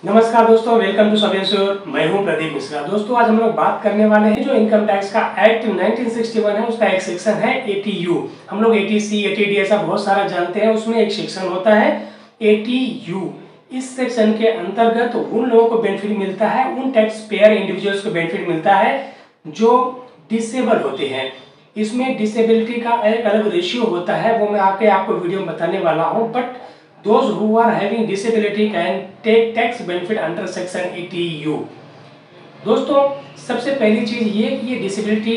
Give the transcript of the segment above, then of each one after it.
नमस्कार दोस्तों, welcome to सबियंश्योर। मैं हूं प्रदीप मिश्रा। दोस्तों आज हम लोग बात करने वाले हैं जो इनकम टैक्स का एक्ट 1961 है, उसका एक सेक्शन है एटीयू। हम लोग एटीसी एटीडी ऐसा बहुत सारा जानते हैं, उसमें एक सेक्शन होता है एटीयू। इस सेक्शन के अंतर्गत उन लोगों को बेनिफिट मिलता है, उन टैक्स पेयर इंडिविजुअल्स को बेनिफिट मिलता है जो डिसेबल होते हैं। इसमें डिसेबिलिटी का एक अलग रेशियो होता है, वो मैं आपको वीडियो में बताने वाला हूँ। But those who are having disability can take tax benefit under section 80U। दोस्तों सबसे पहली चीज ये कि ये डिसेबिलिटी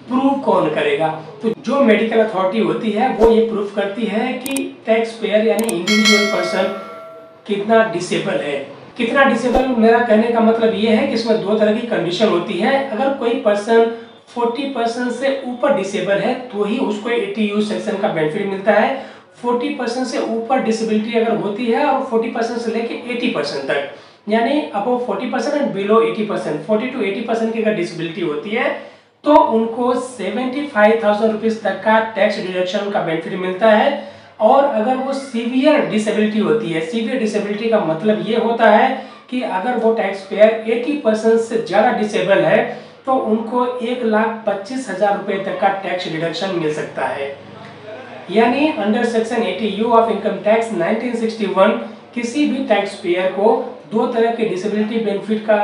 प्रूव कौन करेगा, तो जो मेडिकल अथॉरिटी होती है वो ये प्रूफ करती है कि टैक्स पेयर यानी इंडिविजुअल पर्सन कितना डिसेबल है। कितना डिसेबल, मेरा कहने का मतलब ये है कि इसमें दो तरह की कंडीशन होती है। अगर कोई पर्सन 40% से ऊपर डिसेबल है तो ही उसको 80U सेक्शन का बेनिफिट मिलता है। 40% से ऊपर डिसेबिलिटी अगर होती है और 40% से लेके 80% तक, यानी अबव 40% एंड बिलो 80%, 40 to 80% की अगर डिसेबिलिटी होती है तो उनको 75,000 रुपीज तक का टैक्स डिडक्शन का बेनिफिट मिलता है। और अगर वो सीवियर डिसेबिलिटी होती है, सीवियर डिसेबिलिटी का मतलब ये होता है कि अगर वो टैक्स पेयर 80% से ज्यादा डिसेबल है तो उनको 1,25,000 रुपए तक का टैक्स डिडक्शन मिल सकता है। यानी under section 80U of income tax 1961 किसी भी टैक्स पेयर को दो तरह के डिसेबिलिटी बेनिफिट का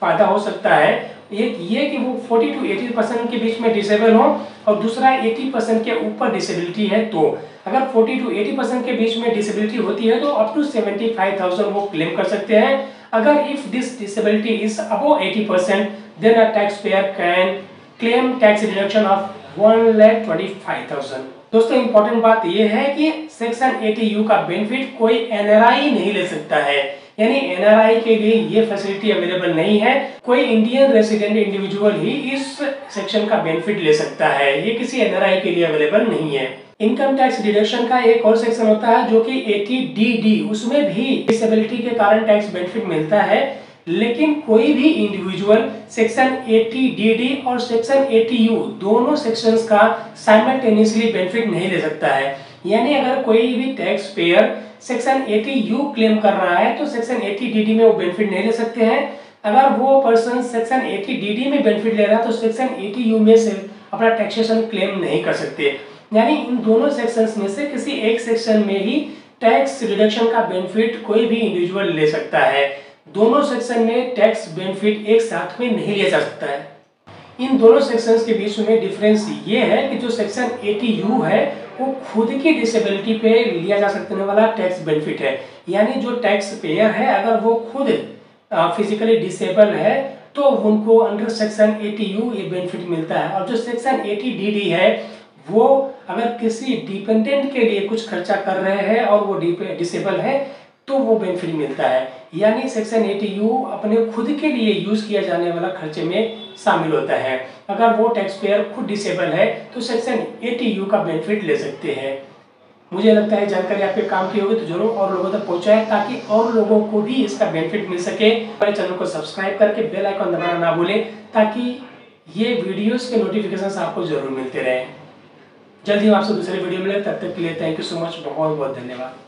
फायदा हो सकता है। एक ये कि वो 40 to 80% के बीच में डिसेबल हो, और दूसरा 80% के ऊपर डिसेबिलिटी है। तो अगर 40 to 80% के बीच में डिसेबिलिटी होती है तो अप टू 75,000 वो क्लेम कर सकते हैं। अगर if this disability is above 80% then a tax payer can claim tax deduction of 1,25,000। दोस्तों इंपॉर्टेंट बात यह है कि सेक्शन 80U का बेनिफिट कोई एनआरआई नहीं ले सकता है, यानी एनआरआई के लिए ये फैसिलिटी अवेलेबल नहीं है। कोई इंडियन रेसिडेंट इंडिविजुअल ही इस सेक्शन का बेनिफिट ले सकता है, ये किसी एनआरआई के लिए अवेलेबल नहीं है। इनकम टैक्स डिडक्शन का एक और सेक्शन होता है जो कि 80DD, उसमें भी डिसेबिलिटी के कारण टैक्स बेनिफिट मिलता है। लेकिन कोई भी इंडिविजुअल सेक्शन 80DD और सेक्शन 80U दोनों सेक्शंस का साइमल्टेनियसली बेनिफिट नहीं ले सकता है। यानी अगर कोई भी tax payer section 80U claim कर रहा है तो सेक्शन 80DD में वो बेनिफिट नहीं ले सकते हैं। अगर वो पर्सन सेक्शन 80DD में बेनिफिट ले रहा है तो सेक्शन 80U में से अपना टैक्सेशन क्लेम नहीं कर सकते। यानी इन दोनों सेक्शंस में से किसी एक सेक्शन में ही टैक्स रिडक्शन का बेनिफिट कोई भी इंडिविजुअल ले सकता है। दोनों सेक्शन में टैक्स बेनिफिट एक साथ में नहीं लिया जा सकता है। इन दोनों सेक्शंस के बीच में डिफरेंस ये है कि जो सेक्शन 80U है वो खुद की डिसेबिलिटी पे लिया जा सकने वाला टैक्स बेनिफिट है। यानी जो टैक्स पेयर है अगर वो खुद फिजिकली डिसेबल है तो उनको अंडर सेक्शन 80U ये बेनिफिट मिलता है। और जो सेक्शन 80DD है वो अगर किसी डिपेंडेंट के लिए कुछ खर्चा कर रहे हैं और वो डिसेबल है तो वो बेनिफिट मिलता है। यानी सेक्शन 80U अपने खुद के लिए यूज किया जाने वाला खर्चे में शामिल होता है। अगर वो टैक्स पेयर खुद डिसेबल है तो सेक्शन 80U का बेनिफिट ले सकते हैं। मुझे लगता है जानकारी आपके काम की होगी तो जरूर और लोगों तक पहुंचाएं ताकि और लोगों को भी इसका बेनिफिट मिल सके। हमारे चैनल को सब्सक्राइब करके बेल आइकन दबाना ना भूलें ताकि ये वीडियोस के नोटिफिकेशन आपको जरूर मिलते रहे। जल्दी हम आपसे दूसरे वीडियो मिले, तब तक के लिए थैंक यू सो मच, बहुत बहुत धन्यवाद।